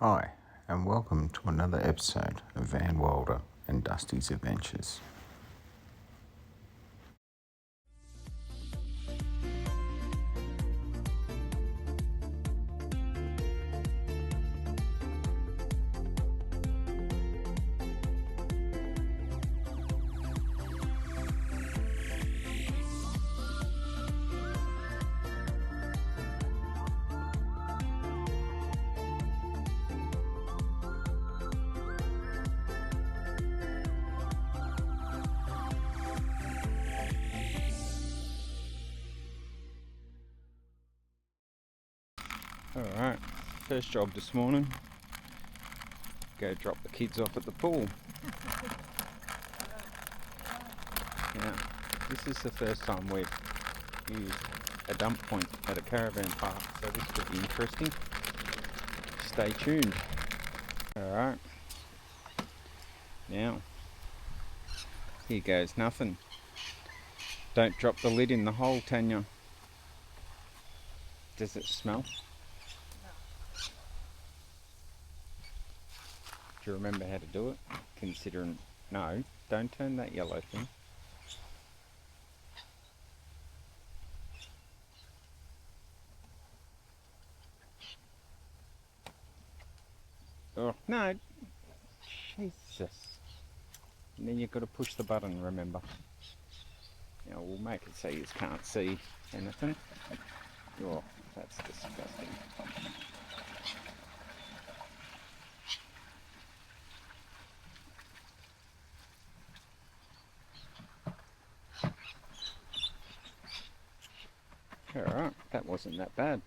Hi, and welcome to another episode of Van Wilder and Dusty's Adventures. Alright, first job this morning, go drop the kids off at the pool. Now, this is the first time we've used a dump point at a caravan park, so this could be interesting. Stay tuned. Alright, now, here goes nothing. Don't drop the lid in the hole, Tanya. Does it smell? Do you remember how to do it? Considering, no, don't turn that yellow thing. Oh, no. Jesus. And then you've got to push the button, remember. Now we'll make it so you can't see anything. Oh, that's disgusting. Alright, that wasn't that bad.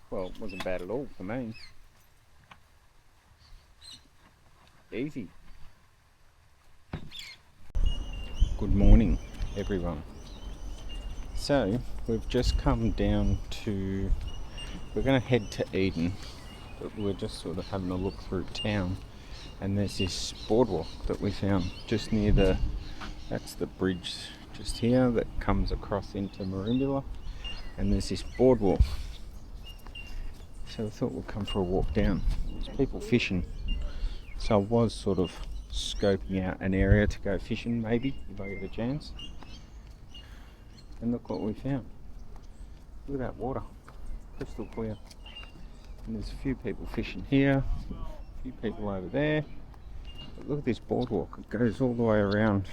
Well, it wasn't bad at all for me. Easy. Good morning, everyone. So, we've just come down to... We're going to head to Eden, but we're just sort of having a look through town. And there's this boardwalk that we found just near the... That's the bridge just here that comes across into Merimbula. And there's this boardwalk. So I thought we'd come for a walk down. There's people fishing. So I was sort of scoping out an area to go fishing, maybe, if I get a chance. And look what we found. Look at that water. Crystal clear. And there's a few people fishing here. A few people over there. But look at this boardwalk. It goes all the way around.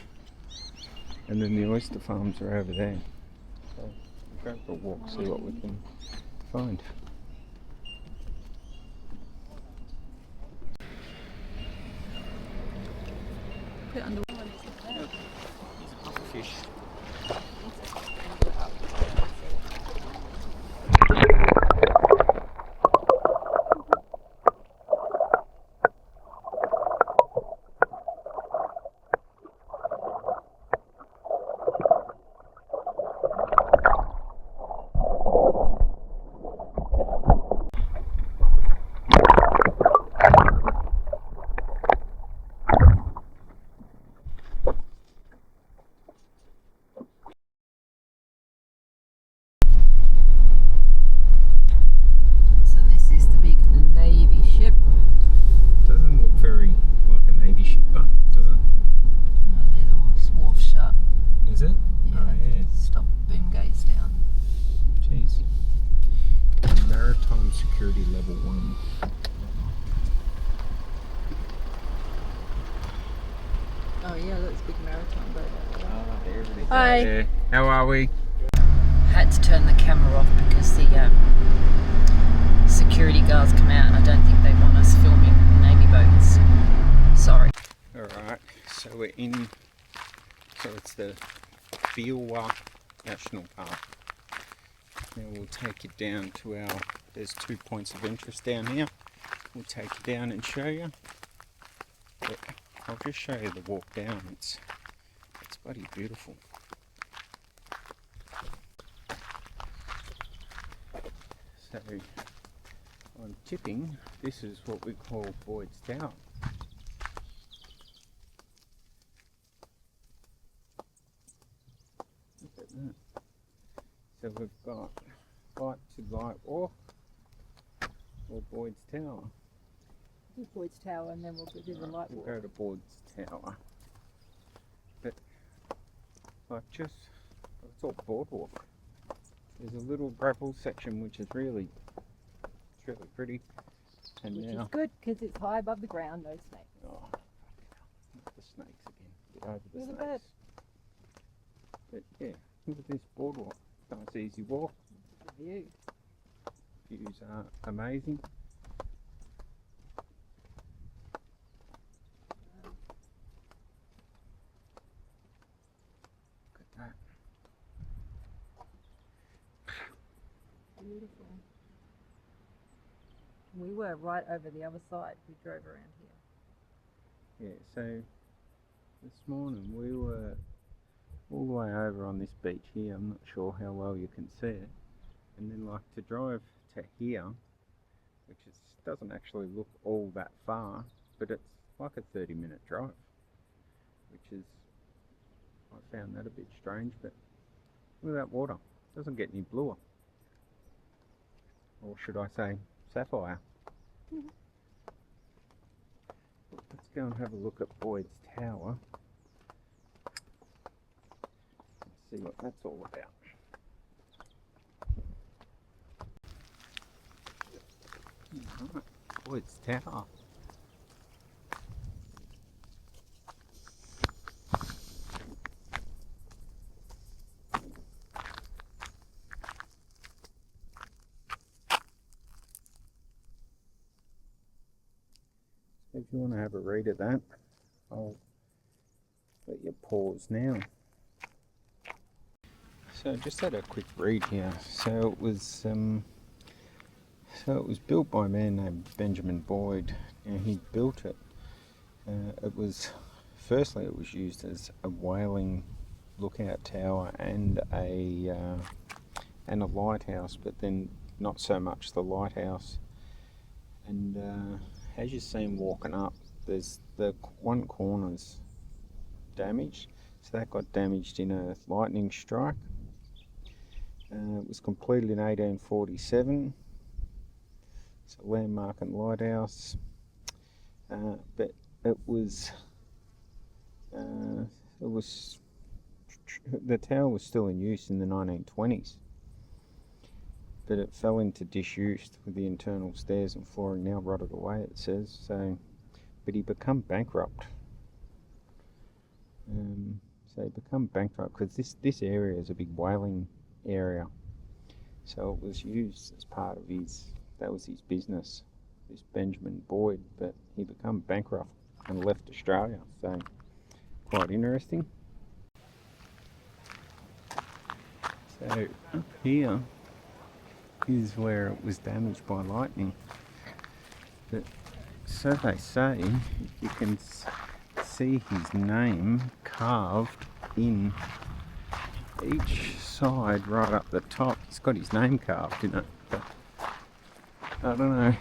And then the oyster farms are over there. So we'll go for a walk, see what we can find. Put it under. There's a couple of fish. So this is the big Navy ship. Doesn't look very like a Navy ship, but does it? Oh, there the wharf shut. Is it? Yeah, Oh, yeah. Stop boom gates down. Jeez. Maritime Security Level 1. Oh yeah, that's big maritime boat. Ah, there it is. Hi. There. How are we? Had to turn the camera off because the security guards come out and I don't think they want us filming Navy boats. Sorry. Alright, so we're in, so it's the Biwa National Park. Now we'll take you down to our, there's 2 points of interest down here. We'll take you down and show you. But I'll just show you the walk down, it's bloody beautiful. So, I'm tipping this is what we call Boyd's Tower. Look at that. So we've got Light to Light Walk or Boyd's Tower. do Boyd's Tower and then we'll do the light We'll walk. go to Boyd's Tower. But like it's all boardwalk. There's a little gravel section which is really pretty. And Which now is good because it's high above the ground, no snakes. oh, not the snakes again. Get over the Look at snakes. But yeah, look at this boardwalk. Nice easy walk. The view. Views are amazing. Look at that. Beautiful. We were right over the other side. We drove around here. Yeah, so this morning we were all the way over on this beach here. I'm not sure how well you can see it. And then like to drive to here, which doesn't actually look all that far, but it's like a 30-minute drive, which is, I found that a bit strange, but look at that water. It doesn't get any bluer. Or should I say sapphire. Let's go and have a look at Boyd's Tower. See what that's all about. Alright, Boyd's Tower. If you want to have a read of that, I'll let you pause now. So just had a quick read here. So it was built by a man named Benjamin Boyd, and he built it. It was used as a whaling lookout tower and a lighthouse, but then not so much the lighthouse. And as you see him walking up, there's the one corner's damaged, so that got damaged in a lightning strike. It was completed in 1847. It's a landmark and lighthouse, but the tower was still in use in the 1920s, but it fell into disuse with the internal stairs and flooring now rotted away, it says. So, but he became bankrupt. Because this area is a big whaling area, so it was used as part of his business, this Benjamin Boyd, but he became bankrupt and left Australia, so quite interesting. So up here is where it was damaged by lightning, but so they say you can see his name carved in each side right up the top. He's got his name carved in it, but I don't know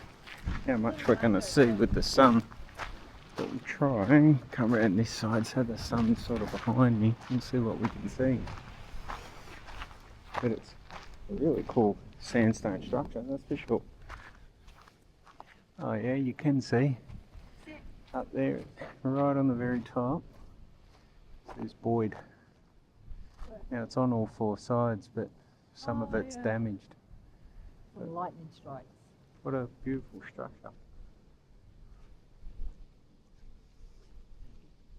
how much we're going to see with the sun, but we'll try and come around this side so the sun's sort of behind me and see what we can see. But it's a really cool sandstone structure, that's for sure. Oh yeah, you can see up there, right on the very top, there's Boyd. Now it's on all four sides, but some of it's damaged. From lightning strikes. What a beautiful structure.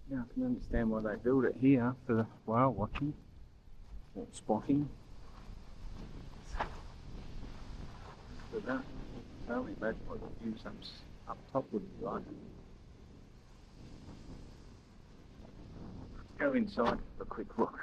Now I can understand why they built it here for the whale watching or spotting. But that, I only imagine what the view up top would be like. Go inside for a quick look.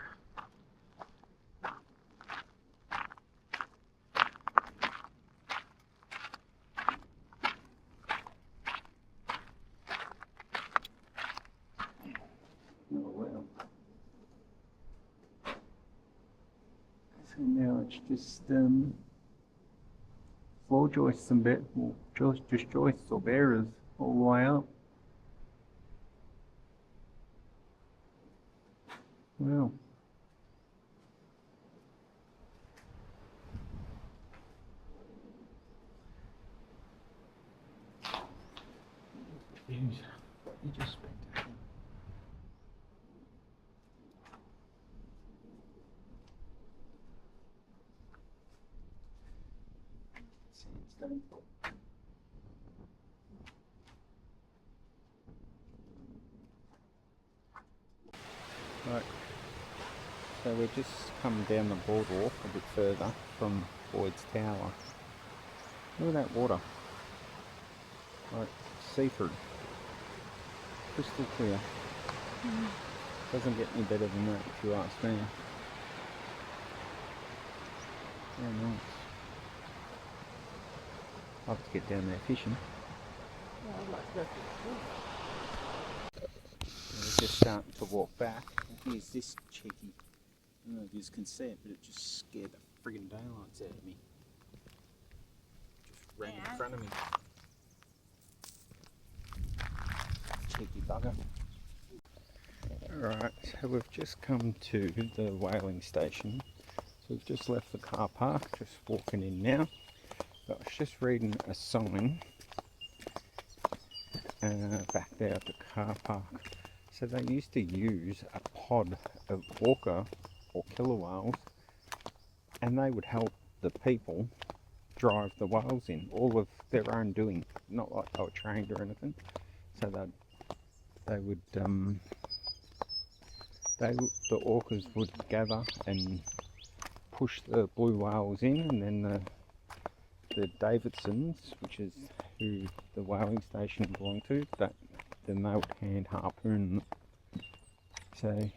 Oh well. So now it's just floor joists and just joists or bearers all the way up. Well, views. They're just spectacular. Sandstone. Right, so we've just come down the boardwalk a bit further from Boyd's Tower. Look at that water. Like see-through. Crystal clear. Doesn't get any better than that if you ask me. Very nice. Love to get down there fishing. Yeah, I'd like to go We're just starting to walk back. And here's this cheeky. I don't know if you can see it, but it just scared the friggin' daylights out of me. Just ran in front of me. Cheeky bugger. Alright, so we've just come to the whaling station. So we've just left the car park, just walking in now. But I was just reading a sign back there at the car park. So they used to use a pod of orca or killer whales, and they would help the people drive the whales in, all of their own doing, not like they were trained or anything. So the orcas would gather and push the blue whales in, and then the Davidsons, which is who the whaling station belonged to, then they would hand harpoon them. So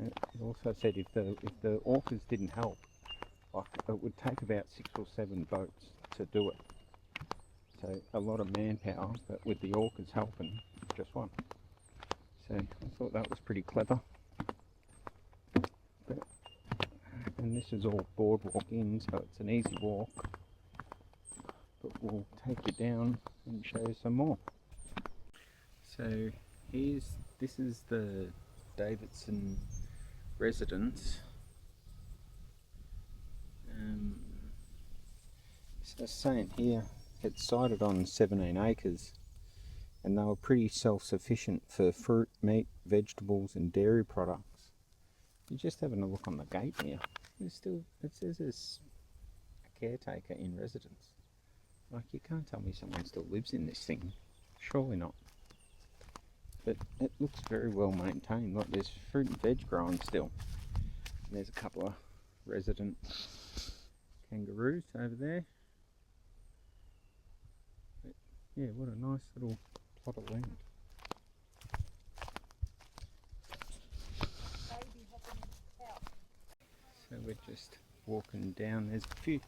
it also said if the orcas didn't help, like it would take about 6 or 7 boats to do it. So a lot of manpower, but with the orcas helping, just one. So I thought that was pretty clever. And this is all boardwalk in, so it's an easy walk. But we'll take you down and show you some more. So this is the Davidson residence. So it's saying here it's sited on 17 acres, and they were pretty self-sufficient for fruit, meat, vegetables and dairy products. You're just having a look on the gate here. It says there's a caretaker in residence. Like, you can't tell me someone still lives in this thing. Surely not. But it looks very well maintained. Like, there's fruit and veg growing still. And there's a couple of resident kangaroos over there. But yeah, what a nice little plot of land. So we're just walking down. There's a few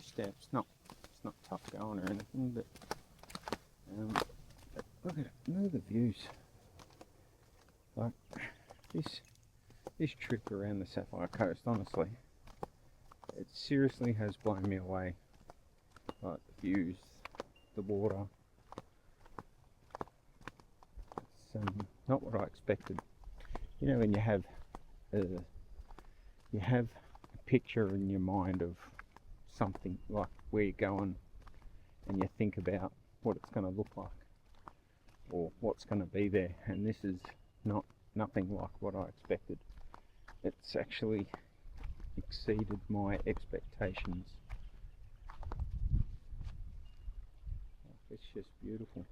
steps. It's not tough going or anything, but look at it. Look at the views. Like this trip around the Sapphire Coast, honestly, it seriously has blown me away. Like the views, the water. It's not what I expected. You know, when you have a picture in your mind of something, like where you're going, and you think about what it's going to look like or what's going to be there, and this is nothing like what I expected. It's actually exceeded my expectations. It's just beautiful.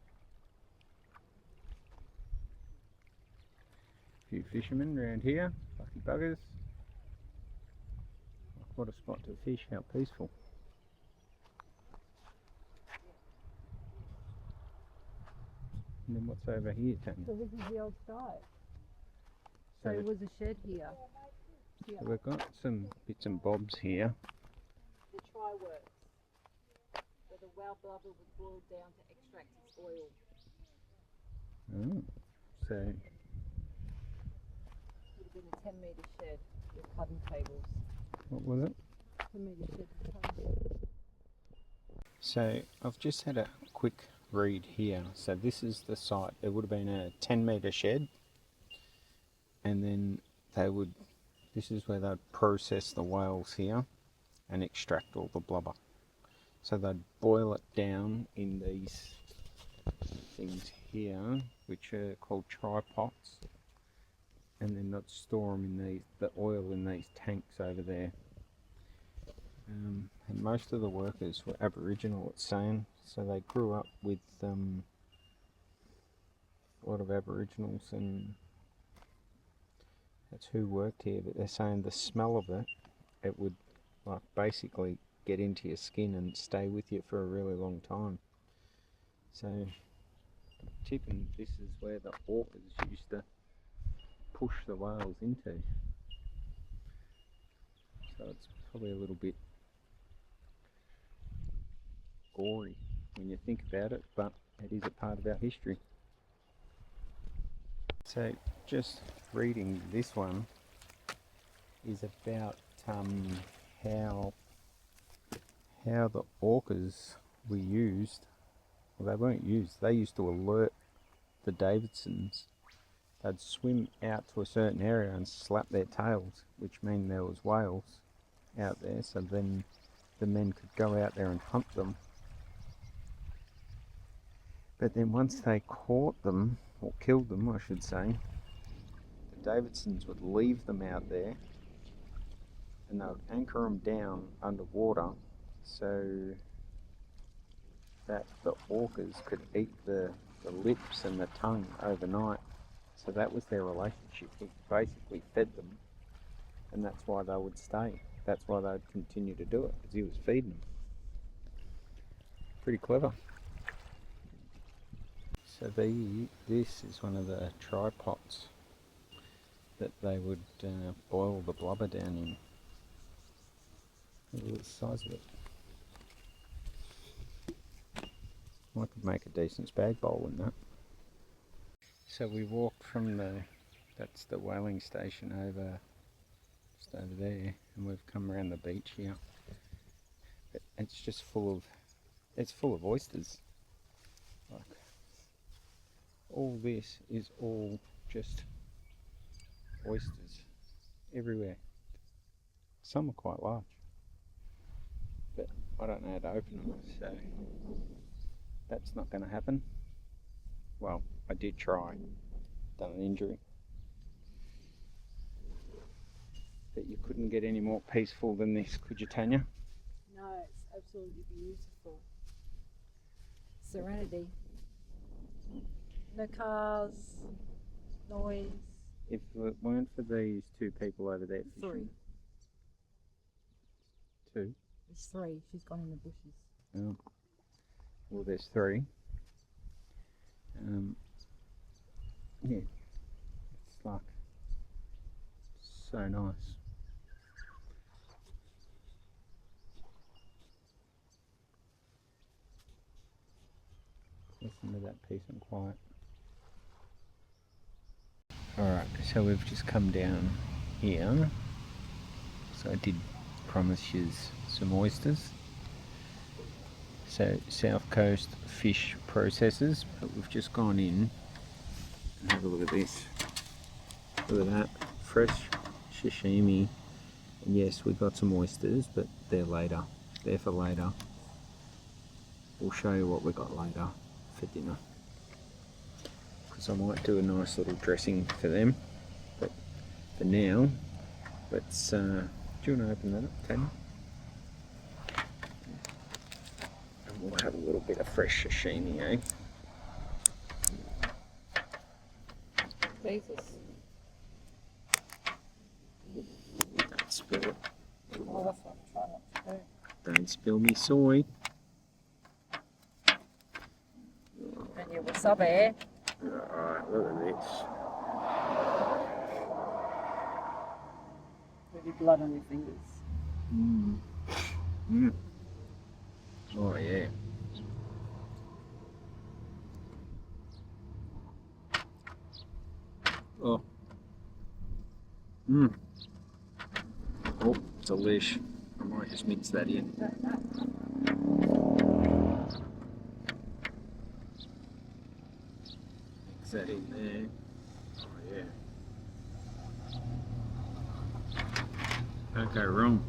A few fishermen around here, lucky buggers. What a spot to fish, how peaceful. And then what's over here, Tanya? So this is the old site. So there was a shed here. So we've got some bits and bobs here. The try works. So the whale blubber was boiled down to extract its oil. Oh, so It would have been a 10-metre shed with cutting tables. what was it? 10-metre shed with cutting tables. So I've just had a quick read here. So this is the site. It would have been a 10-metre shed, and then this is where they'd process the whales here and extract all the blubber. So they'd boil it down in these things here, which are called tripods, and then they'd store them in the oil in these tanks over there. And most of the workers were Aboriginal, it's saying, so they grew up with a lot of Aboriginals, and that's who worked here. But they're saying the smell of it would like basically get into your skin and stay with you for a really long time. So tipping, this is where the orcas used to push the whales into. So it's probably a little bit gory when you think about it, but it is a part of our history. So just reading this one is about how the orcas were used. Well, they weren't used, they used to alert the Davidsons. They'd swim out to a certain area and slap their tails, which meant there was whales out there, so then the men could go out there and hunt them. But then once they caught them, or killed them I should say, the Davidsons would leave them out there and they would anchor them down underwater so that the orcas could eat the lips and the tongue overnight. So that was their relationship. He basically fed them, and that's why they would stay. That's why they'd continue to do it, because he was feeding them. Pretty clever. So this is one of the tripods that they would boil the blubber down in. Look at the size of it. I could make a decent spag bowl in that. So we walked from that's the whaling station just over there, and we've come around the beach here. But it's just full of oysters. Like, all this is all just oysters everywhere. Some are quite large, but I don't know how to open them, so that's not going to happen. Well, I did try, done an injury. But you couldn't get any more peaceful than this, could you, Tanya? No, it's absolutely beautiful. Serenity. No cars, noise. If it weren't for these two people over there fishing. Three. Two? There's three. She's gone in the bushes. Oh. Well, there's three. Yeah, it's like so nice. Listen to that peace and quiet. Alright, so we've just come down here. So I did promise you some oysters. So South Coast Fish Processors, but we've just gone in and have a look at this. Look at that, fresh sashimi. And yes, we got some oysters, but they're later. They're for later. We'll show you what we got later for dinner. Because I might do a nice little dressing for them. But for now, let's. Do you want to open that up, Tanya? And we'll have a little bit of fresh sashimi, eh? Jesus. Don't spill it. Oh, that's what I'm trying not to do. Don't spill me soy. And your wasabi. Alright, look at this. With your blood on your fingers. Mm. Mm. Oh yeah. Oh. Mm. Oh, delish. I might just mix that in. Mix that in there. Oh yeah. Don't go wrong.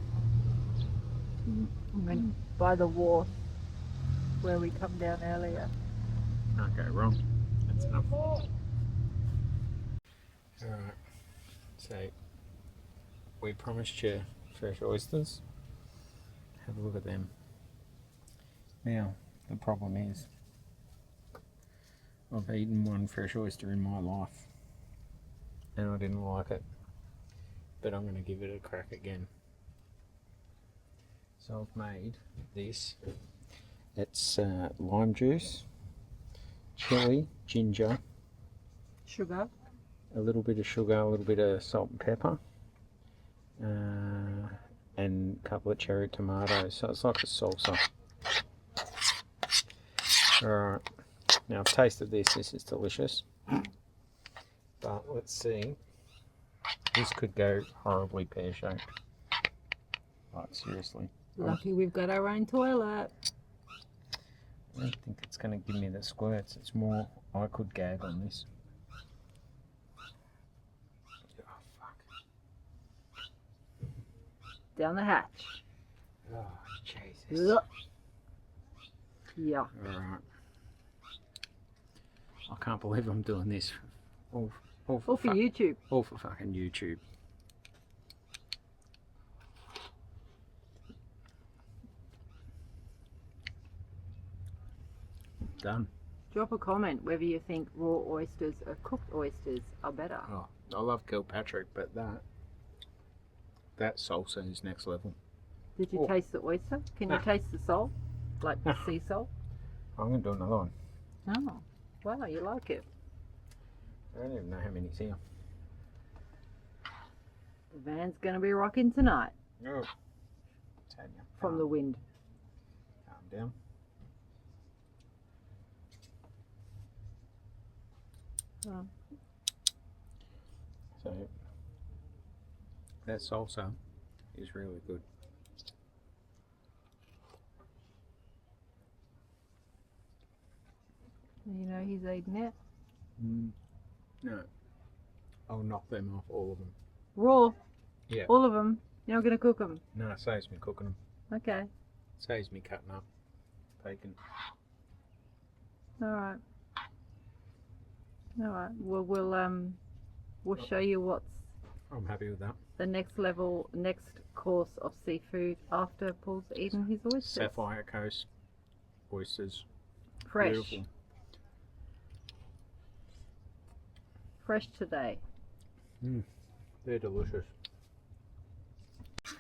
And then by the wharf where we come down earlier. Can't go wrong. That's enough. Alright, so we promised you fresh oysters. Have a look at them. Now, the problem is, I've eaten one fresh oyster in my life and I didn't like it, but I'm going to give it a crack again. So I've made this. It's lime juice, chili, ginger, Sugar. a little bit of sugar, a little bit of salt and pepper, and a couple of cherry tomatoes. So it's like a salsa. Alright, now I've tasted this. This is delicious. But let's see. This could go horribly pear-shaped. Like, seriously. Lucky we've got our own toilet. I don't think it's going to give me the squirts. It's more, I could gag on this. Oh, fuck. Down the hatch. Oh, Jesus. Ugh. Yeah. Alright. I can't believe I'm doing this. All for YouTube. All for fucking YouTube. Done. Drop a comment whether you think raw oysters or cooked oysters are better. Oh, I love Kilpatrick, but that salsa is next level. Did you taste the oyster? Can you taste the salt? Like sea salt? I'm going to do another one. Oh, wow, you like it. I don't even know how many's here. The van's going to be rocking tonight Oh. Tanya, from the wind. calm down. Oh. So, that salsa is really good. You know he's eating it. No. I'll knock them off, all of them. Raw? Yeah. All of them? You're not going to cook them? No, it saves me cooking them. Okay. Saves me cutting up bacon. Alright. Alright. Well, we'll show you what's I'm happy with that. the next course of seafood after Paul's eaten his oysters. Sapphire Coast oysters. Fresh. Beautiful. Fresh today. They're delicious.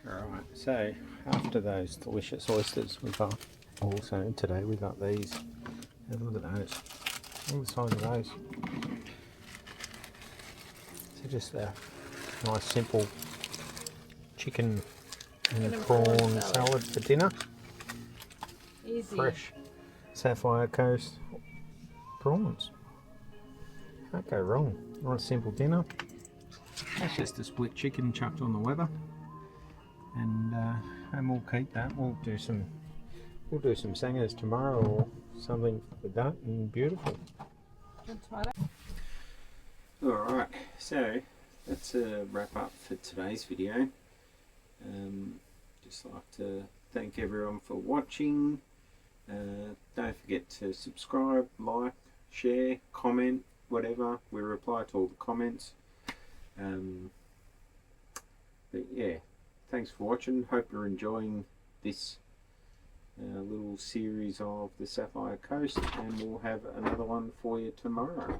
Alright, so after those delicious oysters, we got also today we got these. Have a look at those. Look at the size of those. So just a nice simple chicken and prawn salad for dinner. Easy. Fresh Sapphire Coast prawns. Can't go wrong. Nice simple dinner. That's just a split chicken chucked on the weather, and we'll keep that. We'll do some sangers tomorrow or something with that, and beautiful. All right, so that's a wrap up for today's video. Just like to thank everyone for watching. Don't forget to subscribe, like, share, comment, whatever. We reply to all the comments. But yeah, thanks for watching. Hope you're enjoying this little series of the Sapphire Coast, and we'll have another one for you tomorrow.